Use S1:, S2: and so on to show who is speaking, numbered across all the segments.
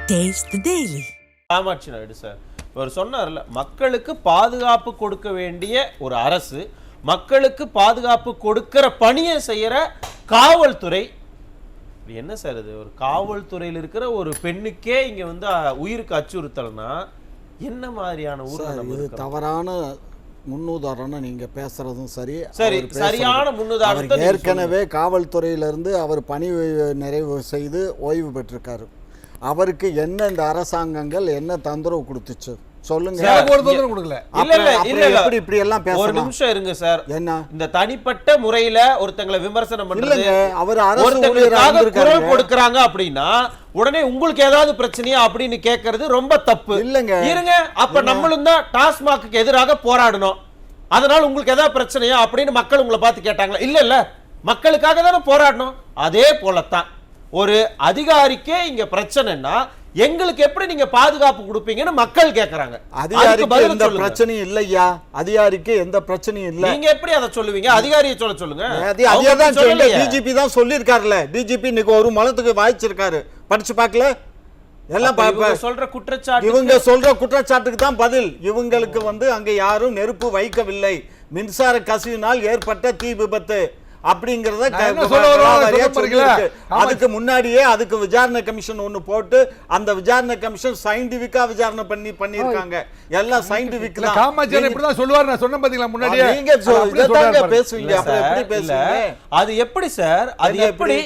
S1: Taste the Daily.
S2: Kamakshi Naidu sir அவர் சொன்னார்ல, மக்களுக்கு பாதுகாப்பு கொடுக்க வேண்டிய ஒரு அரசு, மக்களுக்கு பாதுகாப்பு கொடுக்கிற பணியை செய்யற காவல்துறை. என்ன சார் இது? ஒரு காவல்துறையில் இருக்கிற ஒரு பெண்ணுக்கே இங்க வந்து உயிருக்கு அச்சுறுத்தல்னா என்ன மாதிரியான
S3: இது தவறான முன்னுதாரணம். நீங்க பேசுறதும் சரி,
S2: சரியான முன்னுதாரணம்.
S3: ஏற்கனவே காவல்துறையிலிருந்து அவர் பணி நிறைவு செய்து ஓய்வு பெற்றிருக்காரு. அவருக்கு என்ன இந்த அரசாங்கங்கள் என்ன தொந்தரவு கொடுத்துச்சு சொல்லுங்க. இப்படி எல்லாம்
S2: ஒரு நிமிஷம் இருங்க சார்.
S3: என்ன
S2: இந்த தனிப்பட்ட முறையில ஒருத்தங்களை விமர்சனம் பண்றது,
S3: அவர்
S2: குரல் கொடுக்கறாங்க அப்படின்னா உடனே உங்களுக்கு ஏதாவது பிரச்சனையா அப்படின்னு கேட்கறது ரொம்ப தப்பு
S3: இல்லங்க.
S2: இருங்க, அப்ப நம்மளும் தான் டாஸ்மாக்கு எதிராக போராடணும், அதனால உங்களுக்கு ஏதாவது பிரச்சனையா அப்படின்னு மக்கள் உங்களை பார்த்து கேட்டாங்களா? இல்ல இல்ல, மக்களுக்காக தானே போராடணும். அதே போலத்தான் ஒரு அதிகாரிக்கே இங்க பிரச்சனைன்னா எங்களுக்கு எப்படி நீங்க பாதுகாப்பு கொடுப்பீங்கன்னு மக்கள் கேக்குறாங்க.
S3: அதிகாரிக்கு எந்த பிரச்சனையும் இல்லையா? அதிகாரிக்கு எந்த பிரச்சனையும் இல்ல.
S2: நீங்க எப்படி அதை சொல்லுவீங்க? அதிகாரியை சொல்லுங்க.
S3: டிஜிபி தான் சொல்லிருக்காருல்ல. டிஜிபி இன்னைக்கு ஒரு மலத்துக்கு வாய்ச்சிருக்காரு, படிச்சு பார்க்கல. எல்லாம்
S2: சொல்ற குற்றச்சாட்டு,
S3: இவங்க சொல்ற குற்றச்சாட்டுக்கு தான் பதில். இவங்களுக்கு வந்து அங்க யாரும் நெருப்பு வைக்கவில்லை, மின்சார கசிவினால் ஏற்பட்ட தீ விபத்து அப்படிங்கறத அதுக்கு முன்னாடியே அதுக்கு விசாரணை கமிஷன் ஒண்ணு போட்டு அந்த விசாரணை கமிஷன் சயின்டிபிக்கா விசாரணை பண்ணிருக்காங்க. எல்லாம் சயின்டிபிக் தான்.
S4: காமாட்சி இப்படிதான் சொல்லுவார். நான் சொன்ன பாத்தீங்களா முன்னாடியே.
S3: நீங்க இதங்க பேசுவீங்க, அப்புறம் எப்படி பேசுவீங்க?
S2: அது எப்படி சார்? அது எப்படி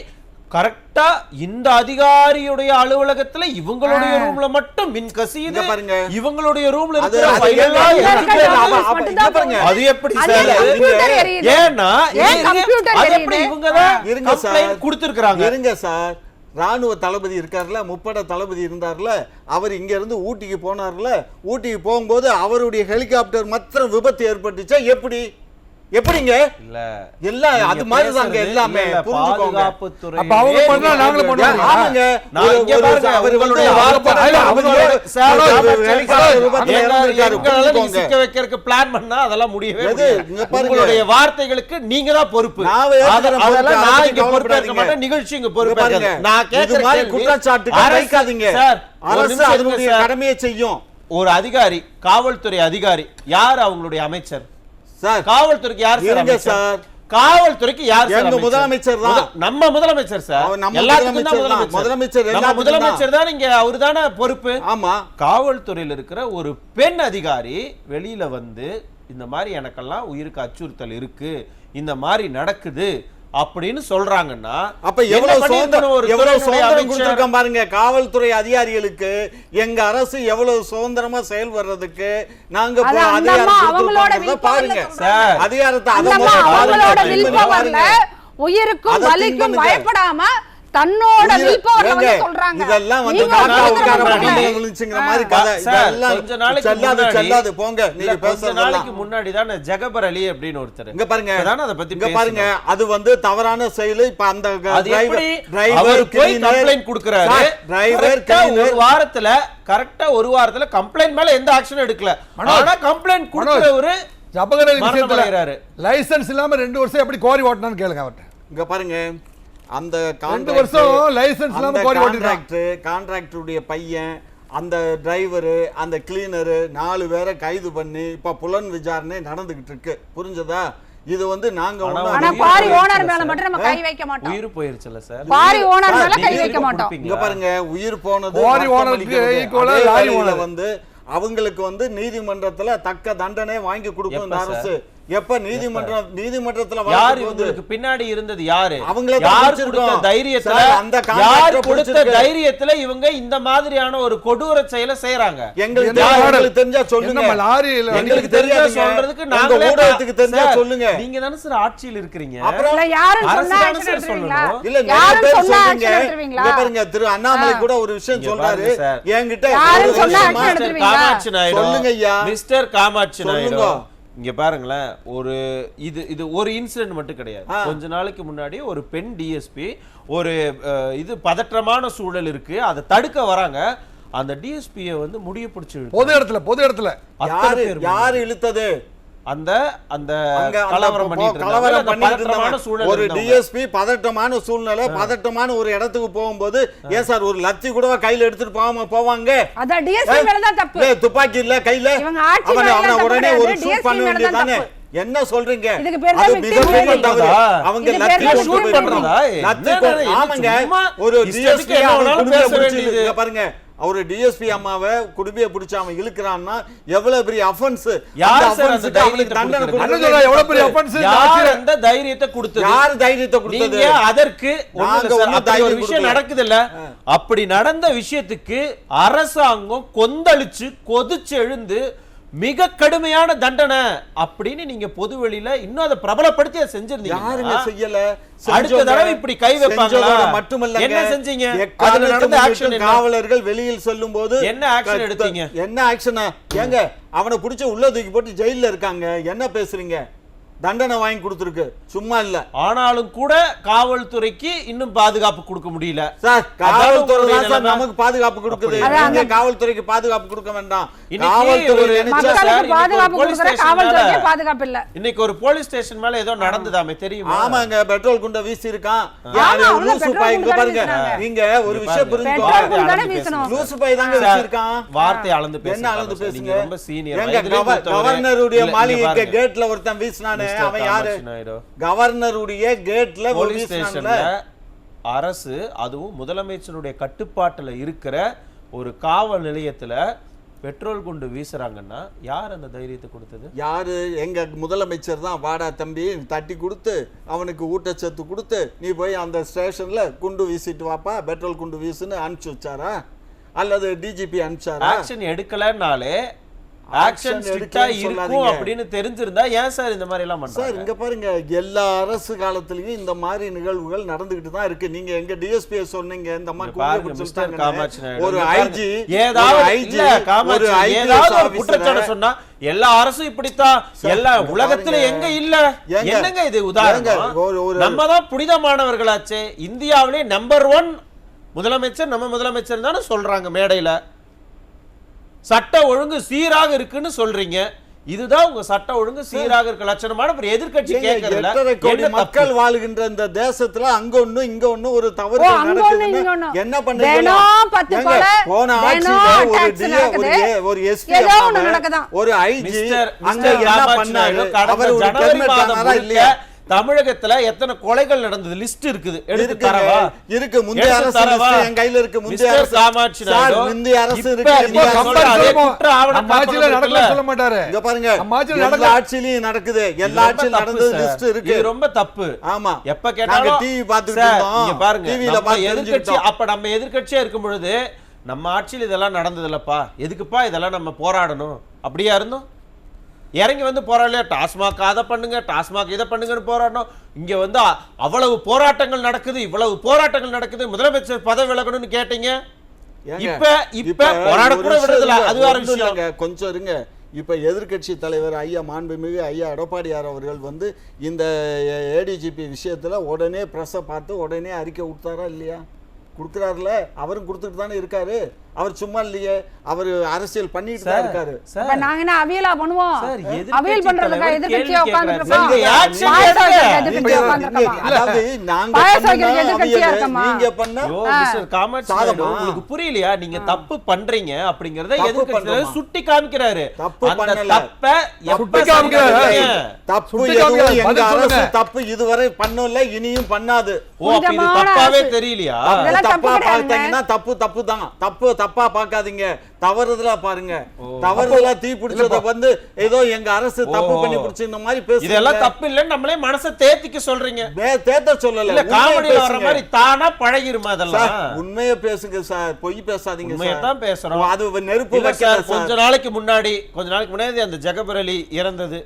S2: கரெக்டா இந்த அதிகாரியுடைய அலுவலகத்துல இவங்களுடைய ரூம்ல மட்டும் மின் கசியுது பாருங்க, இவங்களுடைய ரூம்ல இருக்கிற அது எப்படி சார்? ஏன்னா அது எப்படி இவங்க தான்
S3: இருங்க சார்
S2: கொடுத்திருக்காங்க.
S3: இருங்க சார், ராணுவ தளபதி இருக்காருல, முப்படை தளபதி இருந்தார்ல, அவர் இங்க இருந்து ஊட்டிக்கு போனார்ல, ஊட்டிக்கு போகும்போது அவருடைய ஹெலிகாப்டர் மற்ற விபத்து ஏற்பட்டுச்சா? எப்படிங்க?
S2: இல்ல
S3: இல்ல, அது மாதிரி தாங்க எல்லாமே. புரிஞ்சுக்கோங்க.
S4: அப்ப அவங்க பண்ணா நாங்களும் பண்ணுவோம்.
S3: ஆமாங்க.
S2: நான் இங்க பாருங்க, அவர்களுடைய சிக்க வைக்கிறதுக்கு பிளான் பண்ணா அதெல்லாம் முடியவே முடியாது. உங்களுடைய வார்த்தைகளுக்கு நீங்க தான் பொறுப்பு. அதெல்லாம் நான் இங்க பொறுப்பேற்க மாட்டேன், நிகழ்ச்சி இங்க பொறுப்பேற்க. நான் கேக்குற மாதிரி
S3: குற்றச்சாட்டு வைக்காதீங்க. அரசு அதனுடைய கடமையை செய்யும்.
S2: ஒரு அதிகாரி, காவல்துறை அதிகாரி யார்? அவங்களுடைய அமைச்சர்.
S3: காவல்துறைக்கு யார் சார்?
S2: காவல்துறைக்கு யார்?
S3: எங்க முதலமைச்சர் தான்.
S2: நம்ம முதலமைச்சர் சார். எல்லாத்துக்கும் தான் முதலமைச்சர். நம்ம முதலமைச்சர் தான் இங்க, அவர்தானே பொறுப்பு.
S3: ஆமா.
S2: காவல்துறையில் இருக்கிற ஒரு பெண் அதிகாரி வெளியில வந்து இந்த மாதிரி எனக்கெல்லாம் உயிருக்கு அச்சுறுத்தல் இருக்கு, இந்த மாதிரி நடக்குது அப்படின்னு சொல்றாங்கன்னா
S3: அப்ப எவ்வளவு சுதந்திரம் கொடுத்திருக்கோம் பாருங்க காவல்துறை அதிகாரிகளுக்கு. எங்க அரசு எவ்வளவு சுதந்திரமா செயல்படுறதுக்கு நாங்க பாருங்க அதிகாரத்தை
S5: உயிருக்கும் வலிக்கும் பயப்படாம தன்னோட சொல்றாங்க.
S3: இதெல்லாம் வந்து விழுந்துங்கிற மாதிரி கதை. இதெல்லாம்
S2: கொஞ்ச நாளைக்கு
S3: செல்லாது போங்க. நீங்க
S2: கொஞ்ச நாளைக்கு முன்னாடி தான் ஜகபர் அலி அப்படின்னு ஒருத்தர்
S3: இங்க பாருங்க,
S2: அதை பத்தி
S3: இங்க பாருங்க, அது வந்து தவறான செயல். இப்ப அந்த
S2: டிரைவர் போய் கம்ப்ளைன்ட் கொடுக்கறாரு. டிரைவர் ஒரு வாரத்துல கரெக்ட்டா ஒரு வாரத்துல கம்ப்ளைன்ட் மேல எந்த ஆக்ஷனும் எடுக்கல. ஆனா கம்ப்ளைன்ட் கொடுக்கறவரு
S4: ஜபர் அலி விஷயத்துல லைசென்ஸ் இல்லாம 2 வருஷம் எப்படி கோரி ஓட்டனான்னு கேளுங்க அவர்ட்ட.
S3: இங்க பாருங்க, அந்த கான்ட்ராக்டருடைய பையன், அந்த டிரைவரு, அந்த கிளீனரு 4 பேரை கைது பண்ணி இப்ப புலன் விசாரணை நடந்துகிட்டு இருக்கு. புரிஞ்சதா? இது வந்து நாங்க
S5: பாரி ஓனர் மேல மட்டும் நம்ம கை வைக்க மாட்டோம்.
S2: உயிர் போயிருச்சுல சார்,
S5: பாரி ஓனர் மேல கை வைக்க மாட்டோம்.
S3: இங்க பாருங்க, உயிர் போனது
S4: பாரி ஓனருக்கு ஈக்குவலா லாரி ஓனர்
S3: வந்து அவங்களுக்கு வந்து நீதிமன்றத்துல தக்க தண்டனை வாங்கி கொடுக்கும் அரசு. எப்ப நீதிமன்றத்துல
S2: யார் உங்களுக்கு பின்னாடி இருந்தது? யாரு?
S3: அவங்கள
S2: யார் கொடுத்த தைரியத்துல, யார் கொடுத்த தைரியத்துல இவங்க இந்த மாதிரியான ஒரு கொடூர செயலை செய்யறாங்க?
S3: எங்களுக்கு தெரிஞ்சா சொல்லுங்க.
S2: எங்களுக்கு தெரிஞ்சா சொல்றதுக்கு நாங்க ஊடகத்துக்கு தெரிஞ்சா சொல்லுங்க. நீங்க தானே சார் ஆட்சியில் இருக்கீங்க.
S5: அப்புறம் யாரும் சொன்னா ஆக்ஷன் எடுத்துவீங்களா?
S3: இல்ல யாரும் சொன்னா ஆக்ஷன் எடுத்துவீங்களா? இங்க பாருங்க, திரு அண்ணாமலை கூட ஒரு விஷயம் சொல்றாரு. என்கிட்ட
S5: யாரும் சொன்னா ஆக்ஷன் எடுத்துவீங்களா?
S2: காமாட்சி நாயுடு
S3: சொல்லுங்க ஐயா.
S2: மிஸ்டர் காமாட்சி நாயுடு, இங்க பாருங்களேன், இது ஒரு இன்சிடென்ட் மட்டும் கிடையாது. கொஞ்ச நாளைக்கு முன்னாடி ஒரு பெண் டிஎஸ்பி ஒரு இது பதற்றமான சூழல் இருக்கு, அதை தடுக்க வராங்க. அந்த டிஎஸ்பியை வந்து முடிய பிடிச்சு
S4: பொது இடத்துல
S3: யாரு இழுத்தது?
S2: அந்த அந்த
S3: அங்க அந்த
S2: கலவரம் பண்ணிட்டு
S3: கலவரம்
S2: இருந்தாங்க.
S3: பண்ணிட்டு
S2: பதற்றமான
S3: இருந்தாங்க.
S2: சூழல்
S3: ஒரு
S2: இருந்தவங்க.
S3: டிஎஸ்பி பதட்டமான சூழ்நிலை, பதட்டமான ஒரு இடத்துக்கு போகும்போது ஏன் சார் ஒரு லத்தி கூட கையில எடுத்துட்டு போவாங்க?
S5: அதான் டிஎஸ்பி மேல தான் தப்பு.
S3: இல்ல, துப்பாக்கி இல்ல கையில,
S5: இவங்க ஆட்சி
S3: அவனை
S5: மேல தப்பு
S3: உடனே
S5: கிடையாது.
S3: ஒரு ஷூட்
S5: DSP
S3: பண்ண
S5: மேல தான்
S3: வேண்டியதானே?
S5: தப்பு.
S3: என்ன சொல்றீங்க?
S5: இதுக்கு பேர்
S3: அது
S5: தான்
S3: மிகப்பெரிய
S5: victim
S3: தவறு.
S2: blaming.
S3: அவங்க
S5: இதுக்கு
S3: லத்தி
S5: பேர் தான்
S3: ஷூட்
S5: victim
S3: பண்றதா?
S2: blaming.
S3: லத்தி
S2: என்ன
S3: ஆமாங்க.
S2: சும்மா
S3: ஒரு
S2: இஷ்டத்துக்கு
S3: டிஎஸ்பி
S2: என்ன வேணாலும்
S3: குடும்பியை
S2: பேச
S3: பிடிச்சு
S2: வேண்டியது.
S3: இங்க பாருங்க, ஒரு டிஎஸ்பி அம்மாவை குடும்பியை பிடிச்சு அவன் இழுக்கிறான்னா எவ்வளவு பெரிய அஃபென்ஸ்.
S2: யார்
S3: அந்த
S2: சார் அந்த
S3: offense-க்கு அவனுக்கு
S2: தைரியத்தை
S3: தண்டனை
S2: கொடுக்கிறது?
S4: அண்ணன்
S3: கொடுக்கிறது
S4: சொல்றா, எவ்வளவு பெரிய offense இந்த
S2: யார்
S4: ஆட்சியில?
S2: அந்த தைரியத்தை கொடுத்தது?
S3: யார் தைரியத்தை கொடுத்தது?
S2: நீங்க அதற்கு ஒண்ணும் இல்ல
S3: நாங்க
S2: சார்,
S3: ஒண்ணும்
S2: அப்படி ஒரு
S3: தைரியம்
S2: விஷயம்
S3: கொடுக்கல.
S2: நடக்குது இல்ல, அப்படி நடந்த விஷயத்துக்கு அரசாங்கம் கொந்தளிச்சு கொதிச்சு எழுந்து மிக கடுமையான தண்டனை அப்படின்னு நீங்க பொது வெளியில இன்னும் அதை பிரபலப்படுத்தி அதை
S3: யாருங்க
S2: செஞ்சிருந்தீங்க.
S3: செய்யல?
S2: அடுத்த தடவை இப்படி கை வைப்பாங்களா?
S3: மட்டுமல்ல,
S2: என்ன செஞ்சீங்க? அதுல நடந்த ஆக்ஷன் என்ன?
S3: காவலர்கள் வெளியில் சொல்லும் போது
S2: என்ன ஆக்ஷன் எடுத்தீங்க?
S3: என்ன ஆக்ஷன்? ஏங்க அவனை பிடிச்ச உள்ள தூக்கி போட்டு ஜெயில இருக்காங்க. என்ன பேசுறீங்க? தண்டனை வாங்கி கொடுத்துருக்கு, சும்மா இல்ல.
S2: ஆனாலும் கூட காவல்துறைக்கு இன்னும் பாதுகாப்பு கொடுக்க முடியல
S3: சார். காவல்துறை தான் சார்
S2: நிலைமை.
S3: நமக்கு பாதுகாப்பு கொடுக்குது.
S5: அதான்
S3: நீங்க காவல்துறைக்கு பாதுகாப்பு கொடுக்க வேண்டாம்.
S2: இன்னைக்கு
S3: காவல்துறை
S2: ஒரு
S3: நினைச்சா
S2: சார்,
S5: மக்களுக்கு
S2: இன்னைக்கு
S5: பாதுகாப்பு
S2: ஒரு police
S5: கொடுக்குற
S2: station
S5: காவல்துறைக்கே
S2: மேல-
S5: பாதுகாப்பு இல்ல.
S2: இன்னைக்கு ஒரு போலீஸ் ஸ்டேஷன் மேல ஏதோ நடந்ததாமே தெரியுமா?
S3: ஆமாங்க, பெட்ரோல் குண்ட வீசி இருக்கான்.
S5: ஆமா, உள்ள
S3: லூசு
S5: பெட்ரோல்
S3: பாய் இங்க
S5: குண்டு
S3: பாருங்க.
S5: வீசுறாங்க.
S3: நீங்க ஒரு
S2: இங்க
S3: விஷயம்
S2: பாருங்க.
S3: புரிஞ்சுக்கோங்க.
S5: பெட்ரோல் குண்டு தானே
S2: அளந்து
S5: வீசணும்.
S2: பேசுங்க.
S3: லூசு பாய் தாங்க
S2: சார்,
S3: வச்சிருக்கான்.
S2: வார்த்தை அளந்து பேசுங்க.
S3: என்ன அளந்து
S2: சார்,
S3: பேசுங்க?
S2: நீங்க ரொம்ப சீனியர்.
S3: எங்க கவர்னருடைய மாளிகைக்கு கேட்ல ஒருத்தன் வீசினானே, அவன் யாரு? கவர்னருடைய கேட்ல ஒரு
S2: போலீஸ்
S3: வீசினான்ல.
S2: ஸ்டேஷன்ல அரசு, அதுவும் முதலமைச்சருடைய கட்டுப்பாட்டுல இருக்கிற ஒரு காவல் நிலையத்துல பெட்ரோல் குண்டு வீசுறாங்கன்னா யார் அந்த தைரியத்தை கொடுத்தது?
S3: யாரு? எங்க முதலமைச்சர் தான். வாடா தம்பி தட்டி கொடுத்து அவனுக்கு ஊட்டச்சத்து கொடுத்து நீ போய் அந்த ஸ்டேஷன்ல குண்டு வீசிட்டு வாப்பா, பெட்ரோல் குண்டு வீசுன்னு அனுப்பிச்சு வச்சாரா? அல்லது டிஜிபி அனுப்பிச்சாரா?
S2: ஆக்ஷன் எடுக்கலனாலே ஆக்ஷன் ஸ்ட்ரிக்ட்டா
S3: எடுக்கலன்னு
S2: இருக்கும்
S3: சொல்லாதீங்க.
S2: அப்படின்னு தெரிஞ்சிருந்தா ஏன் சார் இந்த மாதிரி எல்லாம்
S3: சார்
S2: பண்றாங்க?
S3: இங்க பாருங்க, எல்லா அரசு காலத்திலயும் இந்த மாதிரி நிகழ்வுகள் நடந்துகிட்டு தான் இருக்கு. நீங்க எங்க டிஎஸ்பி சொன்னீங்க இந்த
S2: இங்க
S3: மாதிரி
S2: பாருங்க,
S3: குண்டு
S2: மிஸ்டர்
S3: பிடிச்சிட்டாங்கன்னு.
S2: காமாட்சி நாயுடு,
S3: ஒரு
S2: இங்க பாருங்க.
S3: ஐஜி
S2: ஏதாவது இல்ல, காமாட்சி,
S3: ஒரு IPS
S2: ஏதாவது ஒரு
S3: officer
S2: குற்றச்சாட்டு சொன்னா எல்லா அரசும் இப்படித்தான், எல்லா
S3: இங்க
S2: உலகத்துல
S3: பாருங்க.
S2: எங்க இல்ல,
S3: ஏங்க,
S2: என்னங்க இது உதாரணம்?
S3: ஏங்க, ஒரு
S2: நம்ம தான் புனிதமானவர்களாச்சே, இந்தியாவிலே நம்பர் 1 முதலமைச்சர் நம்ம முதலமைச்சர் தானே சொல்றாங்க மேடையில. சட்ட ஒழுங்கு சீராக இருக்குன்னு சொல்றீங்க. இதுதான் உங்க சட்ட ஒழுங்கு சீராக இருக்க லட்சணமான ஒரு எதிர்க்கட்சி கேட்கறதுல
S3: 8.5 கோடி
S2: என்ன
S3: மக்கள்
S2: தப்பு?
S3: வாழ்கின்ற இந்த தேசத்துல அங்க ஒண்ணு இங்க ஒண்ணு ஒரு தவறு
S5: ஓ, அங்க ஒண்ணு, இங்க
S3: நடக்குதுன்னு
S5: ஒண்ணு.
S3: என்ன பண்றீங்க?
S5: தினம் 10
S3: ஏங்க,
S5: கொலை,
S3: போன
S5: தினம்
S3: ஆட்சியில ஒரு
S5: tax
S3: DA,
S5: நடக்குது.
S3: ஒரு எஸ்பி
S5: ஏதோ ஒண்ணு நடக்குதாம்.
S3: ஒரு ஐஜி
S2: மிஸ்டர்
S3: அங்க
S2: மிஸ்டர்
S3: என்ன
S2: காமாட்சி
S3: பண்ணாரு?
S2: நாயுடு, கடந்த
S3: அவர் ஒரு
S2: ஜனவரி
S3: permit
S2: மாதம்
S3: ஆனாரா
S2: முழுக்க
S3: இல்லையா?
S2: தமிழகத்துல எத்தனை கொலைகள் நடந்தது லிஸ்ட் இருக்குது, எடுத்து
S3: இருக்குங்க,
S2: தரவா?
S3: இருக்கு. முந்தைய
S2: எடுத்து
S3: அரசு
S2: தரவா?
S3: list என் கையில இருக்கு. முந்தைய
S2: மிஸ்டர்
S3: அரசு
S2: காமாட்சி
S3: சார்,
S2: நாயுடு,
S3: முந்தைய அரசு
S2: இப்ப
S3: இருக்கு.
S2: நீங்க
S3: முந்தைய
S2: சொல்ற
S3: அரசு
S2: அதே
S3: இருக்கு.
S2: குற்ற ஆவண
S4: நம்ம ஆட்சியில
S2: காப்பகம்
S4: நடக்கல
S2: இருக்குல்ல?
S4: சொல்ல மாட்டாரு.
S3: இங்க பாருங்க,
S4: நம்ம ஆட்சியில
S3: எல்லா
S4: நடக்கல.
S3: ஆட்சியிலயும் நடக்குது.
S2: இது
S3: எல்லா
S2: ரொம்ப
S3: ஆட்சியிலும்
S2: தப்பு
S3: நடந்தது
S2: சார்.
S3: லிஸ்ட் இருக்கு.
S2: இது ரொம்ப தப்பு.
S3: ஆமா,
S2: எப்ப
S3: நாங்க
S2: கேட்டாலும்
S3: டிவி பார்த்துட்டு
S2: சார்,
S3: இருந்தோம்.
S2: இங்க பாருங்க,
S3: டிவில
S2: நம்ம
S3: பார்த்து
S2: எதிர்க்கட்சி,
S3: தெரிஞ்சுக்கிட்டோம்.
S2: அப்ப நம்ம எதிர்க்கட்சியா இருக்கும் பொழுது நம்ம ஆட்சியில் இதெல்லாம் நடந்தது இல்லப்பா, எதுக்குப்பா இதெல்லாம் நம்ம போராடணும் அப்படியா இருந்தோம்? இறங்கி வந்து போராடலையா? டாஸ்மாக் அதை பண்ணுங்க, டாஸ்மாக் இதை பண்ணுங்கன்னு போராடணும். இங்க வந்து அவ்வளவு போராட்டங்கள் நடக்குது, இவ்வளவு போராட்டங்கள் நடக்குது, முதலமைச்சர் பதவி விலகணும்னு கேட்டீங்க.
S3: ஏங்க,
S2: இப்ப போராட கூட விடுறதில்ல, அது வேற
S3: ஒண்ணும்
S2: விஷயம்.
S3: இல்லைங்க, கொஞ்சம் இருங்க. இப்ப எதிர்க்கட்சி தலைவர் ஐயா மாண்புமிகு ஐயா எடப்பாடியார் அவர்கள் வந்து இந்த ஏடிஜிபி விஷயத்துல உடனே பிரஸை பார்த்து உடனே அறிக்கை கொடுத்தாரா இல்லையா? கொடுக்குறாருல, அவரும் கொடுத்துட்டு தானே இருக்காரு. அவர் சும்மா இல்லையே, அவர் அரசியல் பண்ணிட்டு தான் இருக்காரு.
S5: அப்ப நாங்க என்ன அவியலா பண்ணுவோம்?
S2: சார், எதிர்க்கட்சி
S5: அவியல் பண்றதுக்கா
S2: தலைவர்
S5: எதிர்க்கட்சியா
S2: கேள்வி
S5: உட்கார்ந்துட்டு
S2: கேட்கறாரு.
S5: இருக்கோம்?
S2: நீங்க action
S5: பாயசம்
S2: எடுங்க.
S5: வைக்கிறதுக்கு எதிர்க்கட்சியா உட்கார்ந்துருக்கோமா?
S3: அதாவது நாங்க
S5: பாயசம் வைக்கிறதுக்கு
S3: பண்ண
S5: எதிர்க்கட்சியா
S3: அவியல்,
S5: இருக்கோமா?
S3: நீங்க பண்ண
S2: ஐயோ, மிஸ்டர் காமாட்சி
S3: சாதமா?
S2: நாயுடு, உங்களுக்கு புரியலையா? நீங்க தப்பு பண்றீங்க அப்படிங்கறத
S3: தப்பு
S2: எதிர்க்கட்சி தலைவர்
S3: பண்றோமா?
S2: சுட்டி காமிக்கிறாரு.
S3: தப்பு
S2: அந்த
S3: பண்ணல.
S2: தப்ப எப்ப
S4: சுட்டி காமிக்கிறாரு.
S2: காமிக்கிறீங்க?
S3: தப்பு
S4: சுட்டி
S3: எதுவும்
S4: காமிக்கிறாரு.
S3: எங்க
S4: பதில்
S3: அரசு
S4: சொல்லுங்க.
S3: தப்பு இதுவரை பண்ணல, இனியும் பண்ணாது.
S2: ஓ, அப்ப இது
S5: புனிதமான
S2: தப்பாவே
S5: அரசு.
S2: தெரியலையா?
S5: இதெல்லாம் தப்பு
S3: தப்பா
S5: கிடையாதுங்க.
S3: பார்த்தீங்கன்னா தப்பு தான். தப்பா பார்க்காதீங்க, தவறுதலா பாருங்க. தவறுதலா தீ பிடிச்சத வந்து ஏதோ எங்க அரசு தப்பு பண்ணி பிடிச்ச இந்த மாதிரி பேசுறீங்க.
S2: இதெல்லாம் தப்பு இல்லன்னு நம்மளே மனசை தேத்திக்க சொல்றீங்க.
S3: தேத்த சொல்லல,
S2: இல்ல
S3: உண்மையை
S2: காமெடியில வர்ற
S3: பேசுங்க.
S2: மாதிரி தானா பழகிருமா
S3: சார்,
S2: அதெல்லாம்?
S3: உண்மையை பேசுங்க சார், பொய் பேசாதீங்க
S2: உண்மையை
S3: சார்.
S2: தான் பேசுறோம்.
S3: அது நெருப்பு
S2: இல்ல
S3: வைக்கல
S2: சார், கொஞ்ச
S3: சார்.
S2: நாளைக்கு முன்னாடி அந்த ஜகபர் அலி இறந்தது,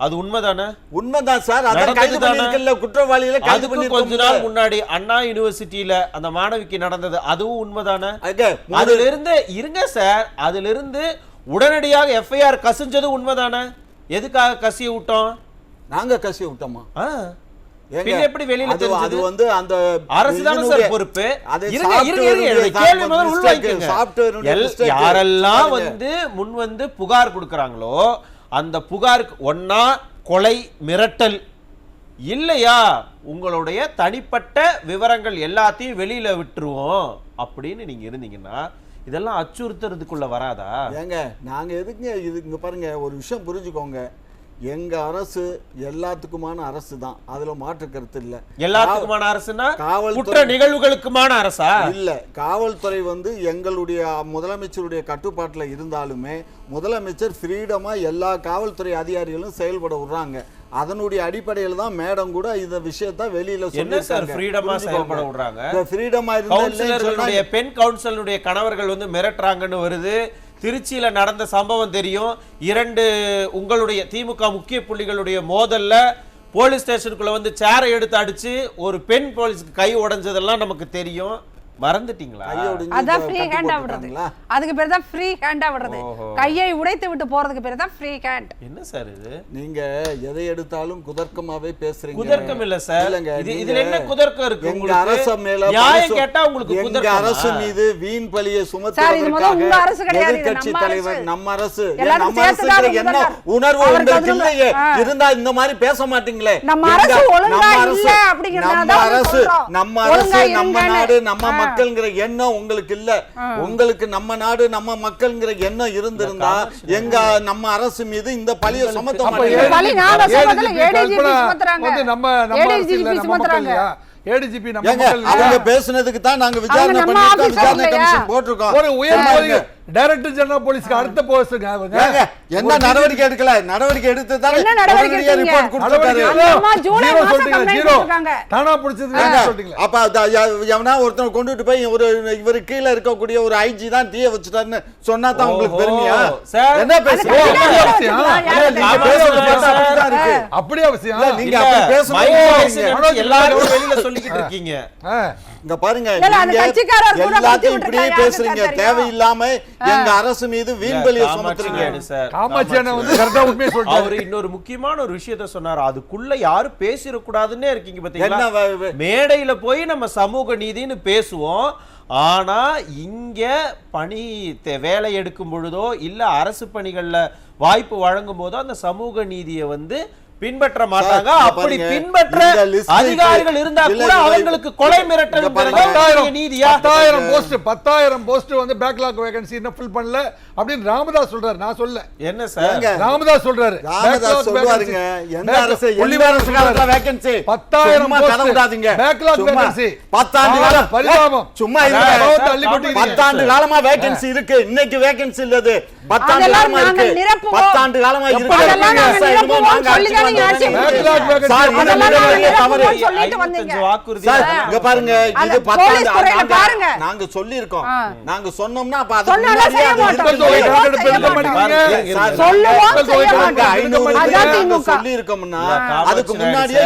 S2: அது உண்மைதானே?
S3: உண்மைதான் சார். அத
S2: நடந்தது
S3: கைது
S2: தானே?
S3: பண்ணிருக்கல, குற்றவாளிகளை கைது
S2: அதுக்கு கொஞ்ச
S3: பண்ணிருக்கோம்.
S2: நாள் முன்னாடி அண்ணா யூனிவர்சிட்டியில அந்த மாணவிக்கு நடந்தது, அதுவும் உண்மைதானே?
S3: அங்க
S2: அதுல இருந்து இருங்க சார், அதுல இருந்து உடனடியாக எஃப்ஐஆர் கசிஞ்சது உண்மைதானே? எதுக்காக கசிய விட்டோம்?
S3: நாங்க கசி விட்டோமா? ஏங்க,
S2: பின்ன எப்படி வெளியில
S3: அது
S2: தெரிஞ்சது?
S3: வந்து அந்த
S2: அரசு தானே சார்
S3: இதனுடைய-
S2: பொறுப்பு.
S3: அது
S2: இருங்க,
S3: software-உடைய
S2: என்னுடைய கேள்வி முதல்ல
S3: mistake,
S2: உள்வாங்கிக்கங்க.
S3: software-உடைய mistake.
S2: யாரெல்லாம்
S3: பாருங்க.
S2: வந்து முன் வந்து புகார் கொடுக்கறாங்களோ அந்த புகாருக்கு ஒண்ணா கொலை மிரட்டல் இல்லையா உங்களுடைய தனிப்பட்ட விவரங்கள் எல்லாத்தையும் வெளியில விட்டுருவோம் அப்படின்னு நீங்க இருந்தீங்கன்னா இதெல்லாம் அச்சுறுத்துறதுக்குள்ள வராதா?
S3: ஏங்க நாங்க எதுக்குங்க இது இங்க பாருங்க, ஒரு விஷயம் புரிஞ்சுக்கோங்க, எங்க அரசு எல்லாத்துக்குமான அரசு தான், அதுல மாற்று கருத்து இல்ல.
S2: எல்லாத்துக்குமான அரசுனா
S3: காவல்துறை
S2: குற்ற நிகழ்வுகளுக்குமான அரசா?
S3: இல்ல, காவல்துறை வந்து எங்களுடைய முதலமைச்சருடைய கட்டுப்பாட்டுல இருந்தாலுமே முதலமைச்சர் ஃப்ரீடமா எல்லா காவல்துறை அதிகாரிகளும் செயல்பட விடுறாங்க. அதனுடைய அடிப்படையில் தான் மேடம் கூட இந்த விஷயத்தை வெளியில
S2: என்ன சார் ஃப்ரீடமா செயல்பட விடுறாங்க?
S3: ஃப்ரீடமா
S2: கவுன்சிலர்களுடைய பெண் கவுன்சிலருடைய கணவர்கள் வந்து மிரட்டுறாங்கன்னு வருது. திருச்சியில நடந்த சம்பவம் தெரியும். 2 உங்களுடைய திமுக முக்கிய புள்ளிகளுடைய மோதல்ல போலீஸ் ஸ்டேஷனுக்குள்ள வந்து சேரை எடுத்து அடிச்சு ஒரு பெண் போலீஸ்க்கு கை உடைஞ்சதெல்லாம் நமக்கு தெரியும். மறந்துட்டீங்களா?
S5: அதான் ஃப்ரீ ஹேண்டா விடுறது. அதுக்கு பேர் தான் ஃப்ரீ ஹேண்டா விடுறது. கையை உடைத்து விட்டு போறதுக்கு பேர் தான் ஃப்ரீ ஹேண்ட்.
S2: என்ன சார் இது?
S3: நீங்க எதை எடுத்தாலும் குதர்க்கமாவே பேசுறீங்க.
S2: குதர்க்கம் இல்ல சார். இதுல என்ன குதர்க்கம் இருக்கு?
S3: உங்க அரசு மேல
S2: நியாயம் கேட்டா உங்களுக்கு குதர்க்கம்.
S3: எங்க அரசு மீது வீண் பழியை சுமத்துவதற்காக எதிர்க்கட்சி தலைவர் நம்ம அரசு என்ன உணர்வு உங்களுக்கு இல்லையே, இருந்தா இந்த மாதிரி பேச மாட்டீங்களே.
S5: நம்ம அரசு ஒழுங்கா இல்ல அப்படிங்கறத
S3: நம்ம அரசு நம்ம நாடு நம்ம மக்கள்ங்கிற எண்ணம் உங்களுக்கு இல்ல. உங்களுக்கு நம்ம நாடு நம்ம மக்கள்ங்கிற எண்ணம் இருந்திருந்தா எங்க நம்ம அரசு மீது இந்த பழியை சுமத்த மாட்டீங்க.
S5: பழி நாம சுமத்தல, ஏடிஜிபி சுமத்துறாங்க.
S4: நம்ம ஏடிஜிபி சுமத்துறாங்க. ஏடிஜிபி நம்ம மக்கள்
S3: அவங்க பேசுனதுக்கு தான் நாங்க விசாரணை பண்ணிட்டோம், விசாரணை கமிஷன் போட்டுருக்கோம்.
S4: ஒரு உயர் டைரக்டர் ஜெனரல் போலீஸ்க்கு அடுத்த போஸ்ட்ங்க அவங்க
S3: என்ன நடவடிக்கை எடுக்கல? நடவடிக்கை எடுத்து தான்
S5: என்ன நடவடிக்கை எடுத்தீங்க?
S3: ரிப்போர்ட் கொடுத்தாரு.
S5: அம்மா ஜூலை மாசம் கம்ப்ளைன்ட் கொடுத்தாங்க.
S4: தானா புடிச்சது சொல்றீங்க.
S3: அப்ப எவனா ஒருத்தன் கொண்டுட்டு போய் ஒரு இவர் கீழ இருக்கக்கூடிய ஒரு ஐஜி தான் தீய வச்சுட்டாருன்னு சொன்னா தான் உங்களுக்கு பெருமையா? என்ன பேசுறீங்க?
S4: அப்படி அவசியம்
S3: நீங்க அப்படி பேசணும்.
S2: எல்லாரும் வெளியில சொல்லிக்கிட்டு இருக்கீங்க.
S3: இங்க பாருங்க, எல்லாத்தையும் இப்படியே பேசுறீங்க. தேவையில்லாம எங்க அரசு மீது வீண்பலியை சுமத்துறீங்க.
S2: அவரு இன்னொரு முக்கியமான ஒரு விஷயத்தை சொன்னாரு, அதுக்குள்ள யாரும் பேசிடக்கூடாதுன்னே இருக்கீங்க பாத்தீங்களா? மேடையில போய் நம்ம சமூக நீதினு பேசுவோம், ஆனா இங்க பணி வேலை எடுக்கும் பொழுதோ இல்ல அரசு பணிகள்ல வாய்ப்பு வழங்கும் போதோ அந்த சமூக நீதியை வந்து பின்பற்ற மாட்டாங்க. அப்படி பின்பற்ற அதிகாரிகள் இருந்தா கூட அவங்களுக்கு கொலை மிரட்டல் நீதியா?
S4: 10,000 போஸ்ட் வந்து பேக்லாக் வேகன்சி இன்னும் ஃபில் பண்ணல அப்படின்னு ராமதாஸ் சொல்றாரு. நான் சொல்ல
S2: என்ன சார்
S4: ராமதாஸ் சொல்றாரு.
S3: ராமதாஸ் சொல்வாருங்க, எந்த அரசு ஒளிவாரசு காலத்துல வேகன்சி
S4: 10,000
S3: கதவுடாதீங்க.
S4: பேக்லாக் வேகன்சி
S3: 10 ஆண்டு காலம்
S4: பரிதாபம்.
S3: சும்மா இருங்க. 10 ஆண்டு காலமா வேகன்சி இருக்கு, இன்னைக்கு வேகன்சி இல்லது. 10 ஆண்டு காலமா இருக்கு, 10 ஆண்டு காலமா இருக்கு. நாங்க சொல்லி இருக்கோம், நாங்க சொன்னோம்னா சொல்லி இருக்கோம்னா அதுக்கு முன்னாடியே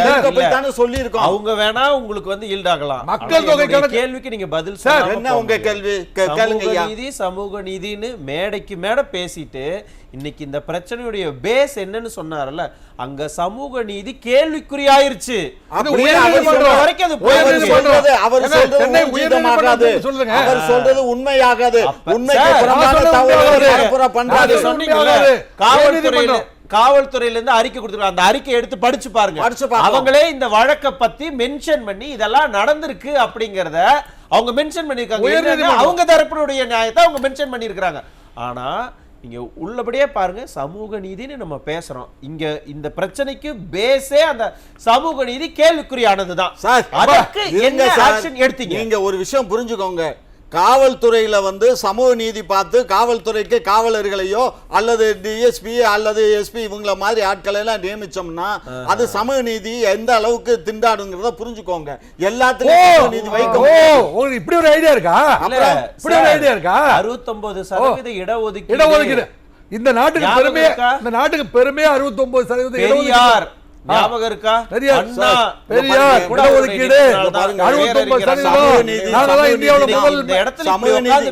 S3: சொல்லி இருக்கோம்.
S2: அவங்க வேணா உங்களுக்கு வந்து ஈல்டாகலாம்.
S4: மக்கள் தொகை
S2: கேள்விக்கு நீங்க பதில்
S3: என்ன உங்க கேள்வி கேளுங்க.
S2: நீதி சமூக நீதினு மேடைக்கு மேடை பேசிட்டு இன்னைக்கு இந்த பிரச்சனையுடைய பேஸ் என்னன்னு சொன்னார்ல, அங்க சமூக நீதி கேள்விக்குறியாயிருச்சு. அவர்
S3: சொல்றது உண்மையாகாது.
S2: காவல்துறையில இருந்து அறிக்கை கொடுத்துருக்காங்க, அந்த அறிக்கை எடுத்து படிச்சு பாருங்க. அவங்களே இந்த வழக்கை பத்தி மென்ஷன் பண்ணி இதெல்லாம் நடந்திருக்கு அப்படிங்கறத அவங்க மென்ஷன் பண்ணிருக்காங்க. அவங்க தரப்பினுடைய நியாயத்தை அவங்க மென்ஷன் பண்ணிருக்காங்க. ஆனா நீங்க உள்ளபடியே பாருங்க, சமூக நீதினு நம்ம பேசுறோம், இங்க இந்த பிரச்சனைக்கு பேஸே அந்த சமூக நீதி கேள்விக்குறியானதுதான். அதற்கு என்ன ஆக்ஷன் எடுத்தீங்க?
S3: நீங்க ஒரு விஷயம் புரிஞ்சுக்கோங்க, காவல்துறையில வந்து சமூக நீதி பார்த்து காவல்துறைக்கு காவலர்களையோ அல்லது டிஎஸ்பி அல்லது எஸ்பி இவங்கள மாதிரி ஆட்களை எல்லாம் நியமிச்சோம்னா அது சமூக நீதி எந்த அளவுக்கு திண்டாடுங்கிறத புரிஞ்சுக்கோங்க. எல்லாத்துலயும் நீதி வைக்க
S4: இப்படி ஒரு ஐடியா இருக்கா? இப்படி ஒரு ஐடியா இருக்கா?
S2: 69% இடஒதுக்கீடு
S4: இந்த நாட்டுக்கு பெருமையா 69%
S2: பெரியார் ஞாபகம் இருக்கா?
S4: அண்ணா பெரியார் இடஒதுக்கீடு 69% நாங்கதான் இந்தியாவுல முதல்
S3: சமூக நீதி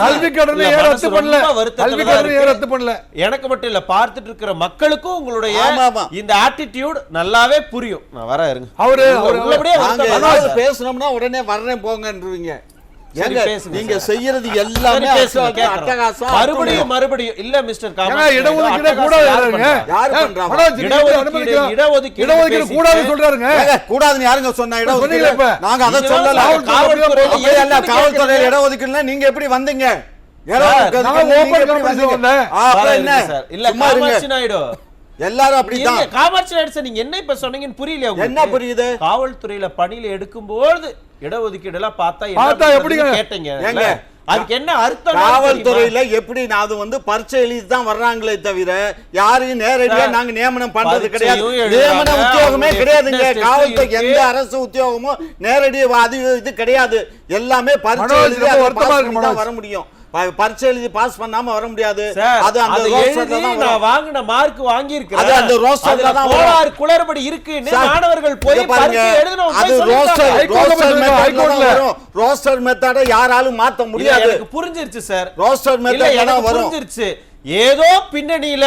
S4: கல்வி கடனை ரத்து பண்ணல.
S2: எனக்கு மட்டும் இல்ல, பார்த்துட்டு இருக்கிற மக்களுக்கும் உங்களுடைய இந்த ஆட்டிடியூட் நல்லாவே புரியும். நான் வர இருங்க.
S3: அவரு பேசணும்னா உடனே வர்றேன் போங்கன்றீங்க.
S2: சரி,
S3: ஏங்க,
S2: பேசுங்க
S3: நீங்க
S2: சார்.
S3: செய்யறது எல்லாமே
S2: சரி, பேசுங்க, கேட்கறோம்.
S3: அட்டகாசம்.
S2: மறுபடியும் இல்ல மிஸ்டர்
S4: ஏங்க, இடஒதுக்கீடு கூடாது யாருங்க?
S3: யாரு பண்றா?
S4: மனோஜ், இடஒதுக்கீடு கூடாது சொல்றாருங்க.
S3: ஏங்க, கூடாதுன்னு யாருங்க சொன்னா?
S4: சொன்னீங்களே இப்ப.
S3: நாங்க அதை
S2: நீங்க
S3: சொல்லல.
S2: காவல்துறை
S3: அப்படி அல்ல, காவல்துறையில இடஒதுக்கீடுனா நீங்க எப்படி வந்தீங்க?
S4: நான் open competition வந்தேன்.
S3: அப்புறம் என்ன?
S2: இல்ல
S3: சும்மா இருங்க.
S2: காமாட்சி நாயுடு
S3: எல்லாரும் அப்படிதான்.
S2: காமாட்சி நாயுடு சார், நீங்க என்ன இப்ப சொன்னீங்கன்னு புரியல உங்களுக்கு?
S3: என்ன புரியுது?
S2: காவல்துறையில பணியில எடுக்கும்போது இடஒதுக்கீடு எல்லாம் பார்த்தா
S4: பார்த்தா
S2: என்ன
S4: எப்படிங்க?
S2: கேட்டீங்க?
S3: ஏங்க,
S2: அதுக்கு என்ன அர்த்தம்?
S3: காவல்துறையில எப்படி நான் அது வந்து பரீட்சை எழுதி தான் வர்றாங்களே தவிர யாரையும் நேரடியா
S2: சார்,
S3: நாங்க நியமனம் பண்றது
S2: பரீட்சையும்
S3: கிடையாது.
S2: எழுதுறாங்க,
S3: நியமன உத்தியோகமே
S2: அவங்க
S3: கிடையாதுங்க.
S2: fitness test
S3: காவல்துறை
S2: இருக்கு.
S3: எந்த அரசு உத்தியோகமும் நேரடி இது கிடையாது. எல்லாமே பரீட்சை
S4: மனோஜ்,
S3: எழுதி
S4: ரொம்ப
S3: அதை
S4: வருத்தமா
S3: pass
S4: இருக்கு
S3: பண்ணி தான்
S4: மனோஜ்.
S3: வர முடியும். பரீட்சை எழுதி பாஸ் பண்ணாம வர முடியாது.
S2: சார்,
S3: அது அந்த
S2: அதை
S3: ரோஸ்டர்ல
S2: எழுதி
S3: தான்
S2: நான்
S3: வரும்.
S2: வாங்கின மார்க் வாங்கி இருக்கிறேன்.
S3: அது அந்த ரோஸ்டர்ல தான் வரும்.
S2: கோளாறு குளறுபடி இருக்குன்னு
S3: சார்,
S2: மாணவர்கள் போய்
S3: இங்க பாருங்க,
S2: பரீட்சை எழுதினவங்க
S3: அது
S2: போய் சொல்லிட்டாங்க.
S3: ரோஸ்டர் மெத்தட்ல தான் வரும். ரோஸ்டர் மெத்தட யாராலும் மாத்த
S2: இல்ல,
S3: முடியாது.
S2: எனக்கு புரிஞ்சிருச்சு சார்.
S3: ரோஸ்டர்
S2: இல்ல,
S3: மெத்தட்ல
S2: எனக்கு
S3: தான் வரும்.
S2: புரிஞ்சிருச்சு. ஏதோ பின்னணியில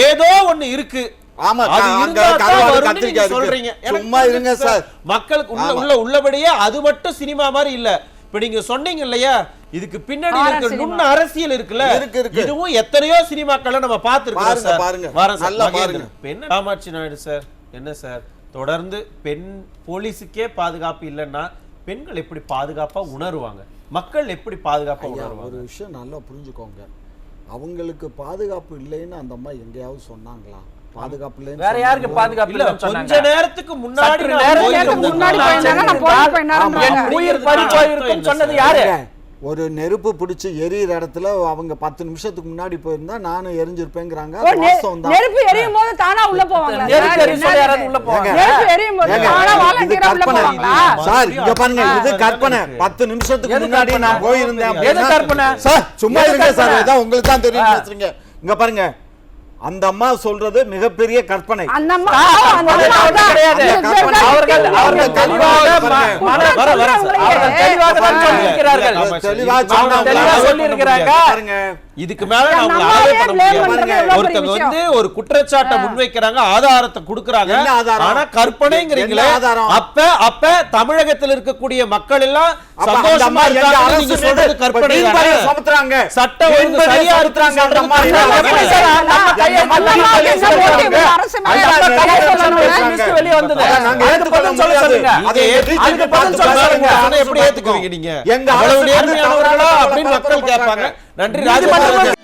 S2: ஏதோ ஒண்ணு இருக்கு.
S3: ஆமா,
S2: அது
S3: அங்க
S2: இருந்தா தான்
S3: கருவாடு
S2: வரும்னு
S3: கத்திரிக்காய்
S2: நீங்க
S3: இருக்கு.
S2: சொல்றீங்க. எனக்கு
S3: சும்மா இருங்க
S2: புரிஞ்சிருச்சு
S3: சார்.
S2: மக்களுக்கு
S3: ஆமா.
S2: உள்ளபடியே அது மட்டும் சினிமா மாதிரி இல்ல. இப்ப நீங்க சொன்னீங்க இல்லையா, இதுக்கு பின்னாடி
S5: ஆரா
S2: இருக்க
S5: சினிமா.
S2: நுண்ண அரசியல் இருக்குல்ல,
S3: இருக்கு.
S2: இதுவும் எத்தனையோ சினிமாக்களை நம்ம பார்த்திருக்கோம்
S3: பாருங்க,
S2: சார்.
S3: பாருங்க.
S2: வரேன் சார்,
S3: நல்லா
S2: மகேந்திரன்.
S3: பாருங்க.
S2: இப்ப என்ன காமாட்சி நாயுடு சார், என்ன சார் தொடர்ந்து பெண் போலீஸுக்கே பாதுகாப்பு இல்லைன்னா பெண்கள் எப்படி பாதுகாப்பா உணருவாங்க? மக்கள் எப்படி பாதுகாப்பா
S3: ஐயா, ஒரு
S2: உணருவாங்க?
S3: விஷயம் நல்லா புரிஞ்சுக்கோங்க. அவங்களுக்கு பாதுகாப்பு இல்லைன்னு அந்த அம்மா எங்கேயாவது சொன்னாங்களா? பாதுகாப்பு இல்லைன்னு
S1: வேற யாருக்கு
S3: சொன்னாங்களா?
S1: பாதுகாப்பு
S2: இல்ல,
S1: இல்லைன்னு
S2: கொஞ்ச
S1: சொன்னாங்க?
S2: நேரத்துக்கு முன்னாடி
S1: சற்று
S2: நான்
S1: நேரம்
S2: போயிருந்தேன்.
S5: நேரத்துக்கு முன்னாடி போயிருந்தாங்க, நான் போயிருந்தேன்.
S1: என் உயிர் பறி போயிருக்கும் சொன்னது யாரு?
S3: ஒரு நெருப்பு பிடிச்சி எரியிற இடத்துல அவங்க 10 நிமிஷத்துக்கு முன்னாடி போயிருந்தா நானும் எரிஞ்சிருப்பேங்கிறாங்க.
S5: ஓ,
S3: அது வாஸ்தவம் தான்.
S5: நெருப்பு எரியும் போது தானா உள்ள போவாங்களா?
S1: நெருப்பு
S5: சார்,
S1: எரிய சொல்லி யாராவது உள்ள போவாங்க?
S5: நெருப்பு எரியும் போது
S3: ஏங்க,
S5: தானா
S3: இது
S5: வாலண்டியரா உள்ள
S3: கற்பனை.
S5: போவாங்களா?
S3: சார், இங்க பாருங்க, இது
S2: ஆ,
S3: கற்பனை.
S2: இருக்கு.
S3: 10 நிமிஷத்துக்கு
S1: எது
S3: முன்னாடி
S1: கற்பனை?
S3: நான் போயிருந்தேன்
S1: எது
S3: அப்படின்னா-
S1: கற்பனை?
S3: சார், சும்மா
S1: எது
S3: இருங்க சார்,
S1: கற்பனை?
S3: இதான் உங்களுக்கு தான் தெரியும்
S1: ஆ.
S3: பேசுறீங்க. இங்க பாருங்க, அந்த அம்மா சொல்றது மிகப்பெரிய கற்பனை.
S5: அந்த அம்மா
S1: அந்த அம்மா கிடையாது. அவர்கள் தெளிவாக தான் சொல்லியிருக்கிறார்கள்.
S3: தெளிவா
S1: சொல்லியிருக்கிறாங்க.
S3: பாருங்க,
S2: இதுக்கு மேல நான் உங்களை
S5: நம்மளே
S2: ஆதரவு பண்ண
S5: blame
S2: முடியாது.
S5: பண்றது எவ்வளவு பெரிய
S2: ஒருத்தங்க
S5: விஷயம்.
S2: வந்து ஒரு குற்றச்சாட்டை முன்வைக்கிறாங்க, ஆதாரத்தை கொடுக்கறாங்க.
S3: என்ன ஆதாரம்?
S2: ஆனா கற்பனைங்கிறீங்களே,
S3: என்ன ஆதாரம்?
S2: அப்ப தமிழகத்தில் இருக்கக்கூடிய மக்கள் எல்லாம்
S3: அப்ப அந்த
S2: சந்தோஷமா
S3: அம்மா எங்க
S2: இருக்காங்க.
S3: அரசு
S2: நீங்க சொல்றது
S3: மீது
S2: கற்பனை
S3: வீண்
S2: தானே?
S3: பழிய சுமத்துறாங்க.
S2: சட்டம் ஒழுங்கு
S3: வீண் பழிய
S2: சரியா
S3: சுமத்துறாங்க அந்த அம்மா.
S2: இருக்குன்னு
S3: என்ன
S2: சொல்றது
S3: கற்பனை?
S2: கற்பனை.
S1: நம்ம கையை
S3: அந்த அம்மா
S1: நம்ம
S3: கையை
S1: கையை
S3: சுமத்துறாங்க.
S5: அரசு மேல
S3: அந்த
S5: எவ்வளவு
S3: அம்மா
S5: கையை
S3: கையை
S5: சொல்லணும்?
S3: சுமத்துறாங்க.
S1: லிஸ்ட் வெளிய வந்தது.
S3: அதான் நாங்க
S1: அதுக்கு
S3: ஏத்துக்கொள்ள
S1: பதில் சொல்ல
S3: முடியாது.
S1: சொல்லுங்க.
S3: அதை எதிர்த்து
S1: அதுக்கு பதில்
S3: பார்த்து
S1: சொல்ல
S3: பாருங்க.
S1: சொல்லுங்க.
S2: சொன்னா எப்படி ஏத்துக்குவீங்க நீங்க?
S3: எங்க
S2: அவ்வளவு
S3: அரசு
S2: நேர்மையானவர்களா
S3: வந்து
S2: அப்படின்னு மக்கள்
S3: பண்றாங்க.
S2: கேட்பாங்க. நன்றி
S1: நீதிமன்றம்
S2: ராஜபாலன்.